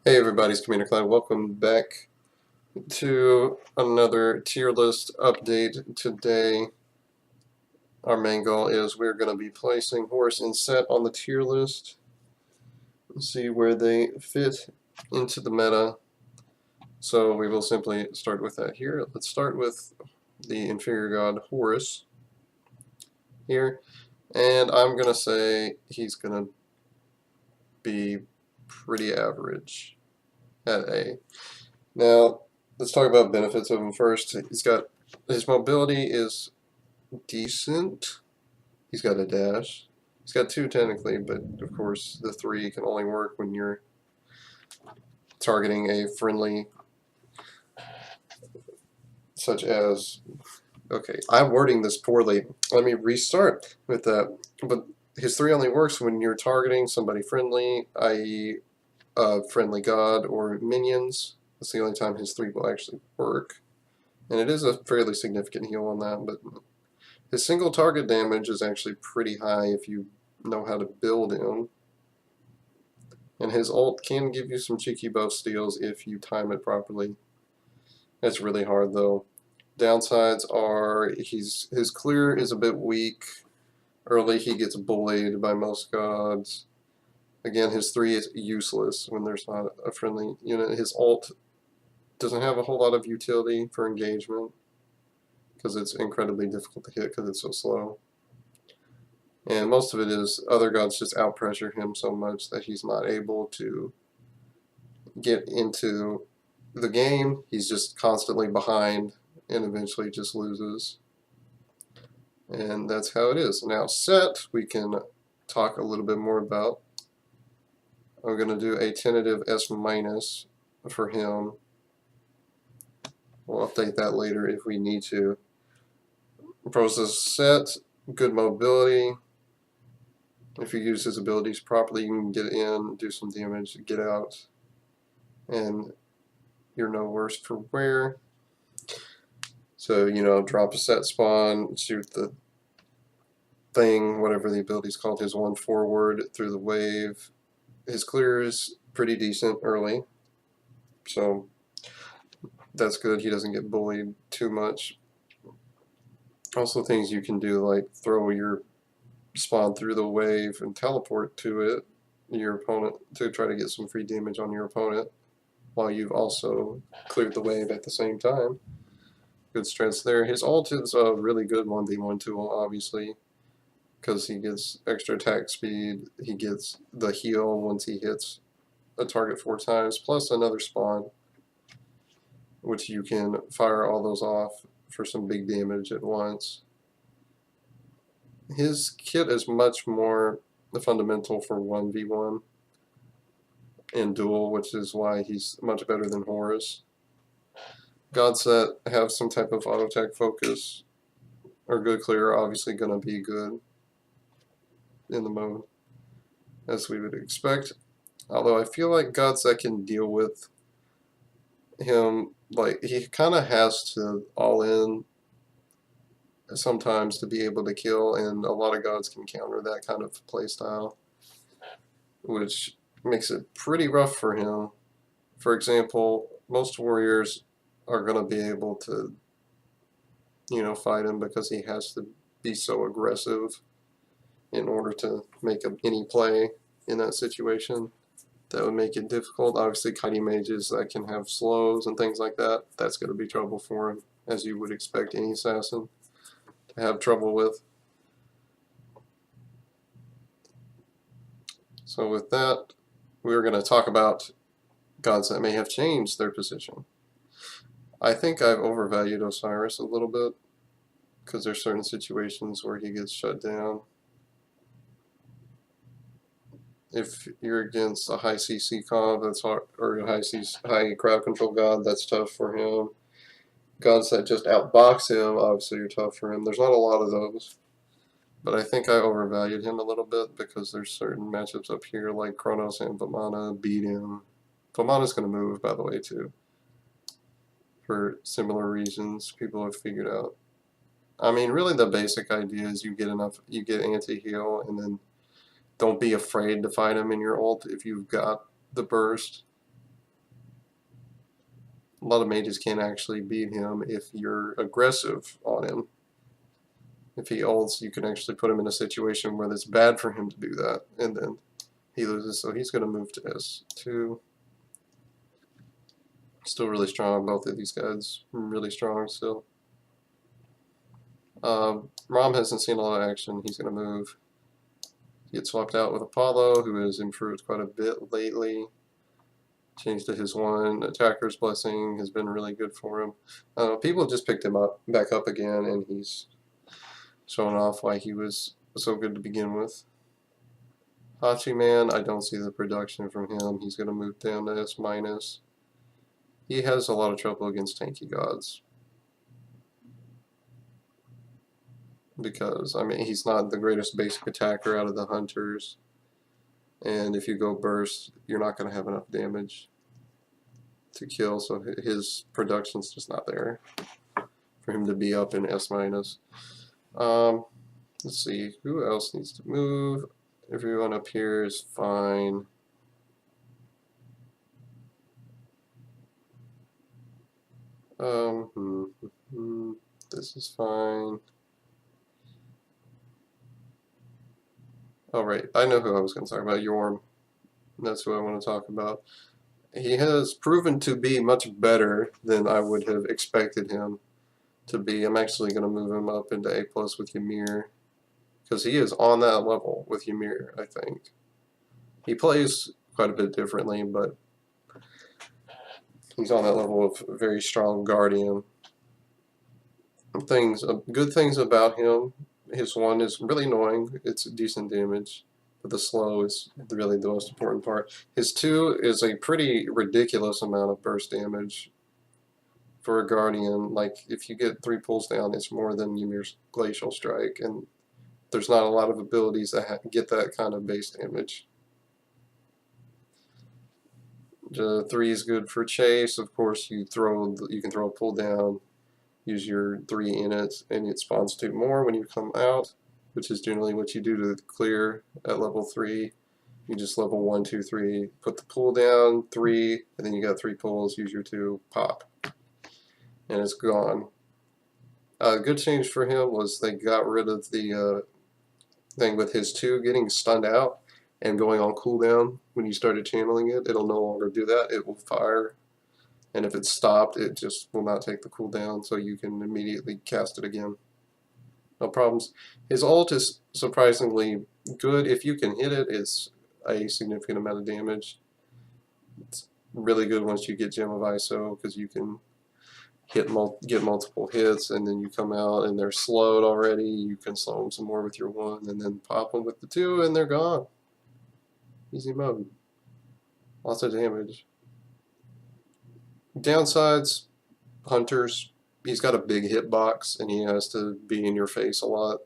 Hey everybody, it's Commander Cloud. Welcome back to another tier list update. Today, our main goal is we're going to be placing Horus and Set on the tier list. See where they fit into the meta. So we will simply start with that here. Let's start with the inferior god Horus here. And I'm going to say he's going to be pretty average at A. Now, let's talk about benefits of him first. His mobility is decent. He's got a dash. He's got two technically, but of course the three can only work when you're targeting a friendly, such as. Okay, I'm wording this poorly. Let me restart with that. But his three only works when you're targeting somebody friendly, i.e., a friendly god or minions. That's the only time his three will actually work. And it is a fairly significant heal on that, but his single target damage is actually pretty high if you know how to build him. And his ult can give you some cheeky buff steals if you time it properly. It's really hard though. Downsides are his clear is a bit weak. Early he gets bullied by most gods. Again, his 3 is useless when there's not a friendly unit. His ult doesn't have a whole lot of utility for engagement because it's incredibly difficult to hit because it's so slow. And most of it is other gods just outpressure him so much that he's not able to get into the game. He's just constantly behind and eventually just loses. And that's how it is. Now, Set, we can talk a little bit more about. I'm going to do a tentative S minus for him. We'll update that later if we need to. Process Set, good mobility. If you use his abilities properly, you can get in, do some damage, get out, and you're no worse for wear. So, drop a set spawn, shoot the thing, whatever the ability's called, his one forward through the wave. His clear is pretty decent early, so that's good. He doesn't get bullied too much. Also, things you can do like throw your spawn through the wave and teleport to it, your opponent, to try to get some free damage on your opponent while you've also cleared the wave at the same time. Good strengths there. His ult is a really good 1v1 tool, obviously, because he gets extra attack speed. He gets the heal once he hits a target 4 times, plus another spawn, which you can fire all those off for some big damage at once. His kit is much more fundamental for 1v1 in Duel, which is why he's much better than Horus. Godset have some type of auto attack focus, or good clear are obviously going to be good in the mode, as we would expect. Although I feel like Godset can deal with him, like he kind of has to all in sometimes to be able to kill, and a lot of gods can counter that kind of playstyle, which makes it pretty rough for him. For example, most warriors are going to be able to, fight him because he has to be so aggressive in order to make any play in that situation. That would make it difficult. Obviously, kiting mages that can have slows and things like that, that's going to be trouble for him, as you would expect any assassin to have trouble with. So with that, we're going to talk about gods that may have changed their position. I think I've overvalued Osiris a little bit, because there's certain situations where he gets shut down. If you're against a high CC comp, that's hard, or a high crowd control god, that's tough for him. Gods that just outbox him, obviously are tough for him. There's not a lot of those, but I think I overvalued him a little bit because there's certain matchups up here like Kronos and Vamana beat him. Vamana's going to move, by the way, too, for similar reasons people have figured out. I mean, really the basic idea is you get anti-heal, and then don't be afraid to fight him in your ult if you've got the burst. A lot of mages can't actually beat him if you're aggressive on him. If he ults, you can actually put him in a situation where it's bad for him to do that, and then he loses. So he's going to move to S2. Still really strong. Both of these guys really strong still. Rom hasn't seen a lot of action. He's going to move. Get swapped out with Apollo, who has improved quite a bit lately. Changed to his one. Attacker's Blessing has been really good for him. People just picked him up back up again, and he's showing off why he was so good to begin with. Hachiman, I don't see the production from him. He's going to move down to S-. He has a lot of trouble against tanky gods. Because, I mean, he's not the greatest basic attacker out of the hunters. And if you go burst, you're not going to have enough damage to kill, so his production's just not there for him to be up in S-. Let's see, who else needs to move? Everyone up here is fine. This is fine. Oh, right, I know who I was going to talk about, Yorm. That's who I want to talk about. He has proven to be much better than I would have expected him to be. I'm actually going to move him up into A+ with Ymir, because he is on that level with Ymir, I think. He plays quite a bit differently, but he's on that level of very strong Guardian. Good things about him, his one is really annoying, it's decent damage, but the slow is really the most important part. His 2 is a pretty ridiculous amount of burst damage for a Guardian. Like, if you get 3 pulls down, it's more than Ymir's Glacial Strike, and there's not a lot of abilities that get that kind of base damage. The 3 is good for chase. Of course, you can throw a pull down, use your 3 in it, and it spawns 2 more when you come out, which is generally what you do to clear at level 3. You just level 1, 2, 3, put the pull down, 3, and then you got 3 pulls, use your 2, pop. And it's gone. A good change for him was they got rid of the thing with his 2 getting stunned out and going on cooldown. When you started channeling it, it'll no longer do that. It will fire, and if it's stopped, it just will not take the cooldown, so you can immediately cast it again. No problems. His ult is surprisingly good. If you can hit it, it's a significant amount of damage. It's really good once you get Gem of ISO, because you can get multiple hits, and then you come out and they're slowed already. You can slow them some more with your 1, and then pop them with the 2, and they're gone. Easy mode. Lots of damage. Downsides, hunters. He's got a big hitbox, and he has to be in your face a lot.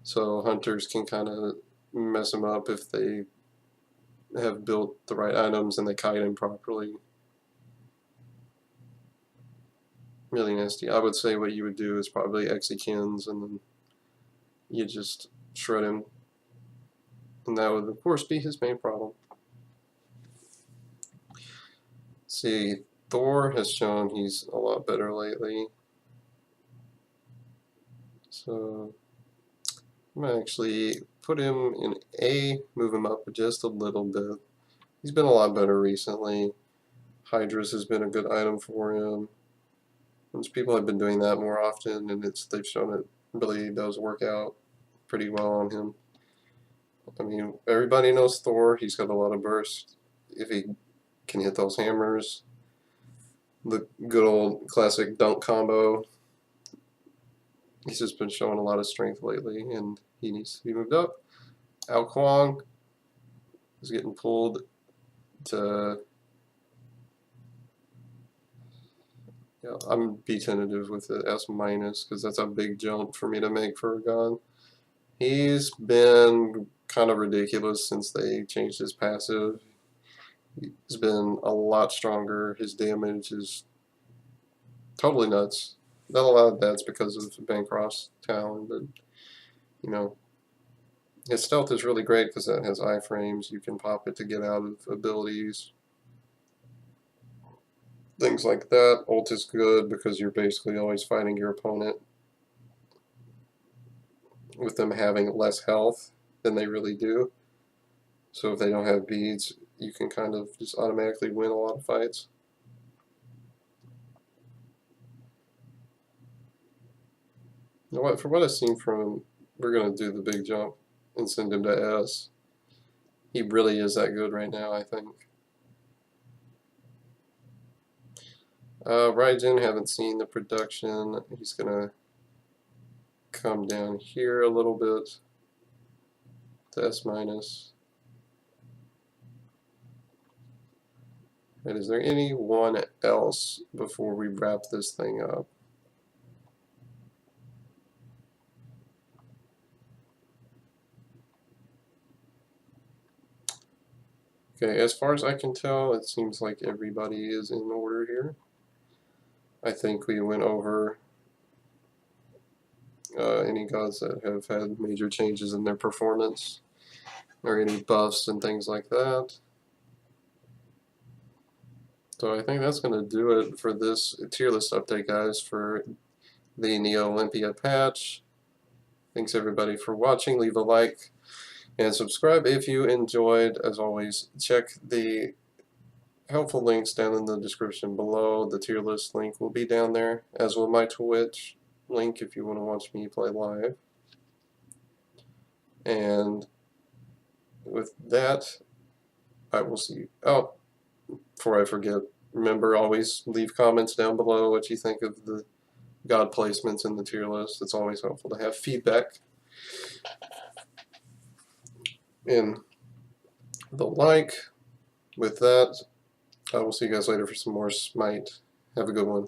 So hunters can kind of mess him up if they have built the right items and they kite him properly. Really nasty. I would say what you would do is probably Exekins, and then you just shred him. And that would, of course, be his main problem. See, Thor has shown he's a lot better lately. So I'm going to actually put him in A, move him up just a little bit. He's been a lot better recently. Hydras has been a good item for him. And people have been doing that more often, and they've shown it really does work out pretty well on him. I mean, everybody knows Thor. He's got a lot of burst. If he can hit those hammers, the good old classic dunk combo. He's just been showing a lot of strength lately, and he needs to be moved up. Ao Kwang is getting pulled to... Yeah, I'm be tentative with the S- because that's a big jump for me to make for a god. He's been kind of ridiculous since they changed his passive. He's been a lot stronger. His damage is totally nuts. Not a lot of that's because of Bancroft's talent, but you know, his stealth is really great because that has iframes. You can pop it to get out of abilities. things like that. Ult is good because you're basically always fighting your opponent with them having less health than they really do. So if they don't have beads, you can kind of just automatically win a lot of fights. You know what? For what I've seen from him, we're going to do the big jump and send him to S. He really is that good right now, I think. Raijin, haven't seen the production. He's going to come down here a little bit to S minus. And is there anyone else before we wrap this thing up? Okay, as far as I can tell, it seems like everybody is in order here. I think we went over any gods that have had major changes in their performance, or any buffs and things like that. So I think that's going to do it for this tier list update, guys, for the Neo Olympia patch. Thanks everybody for watching. Leave a like and subscribe if you enjoyed. As always, check the helpful links down in the description below. The tier list link will be down there, as will my Twitch link if you want to watch me play live. And with that, I will see you. Oh, before I forget, remember, always leave comments down below what you think of the god placements in the tier list. It's always helpful to have feedback. And the like. With that, I will see you guys later for some more Smite. Have a good one.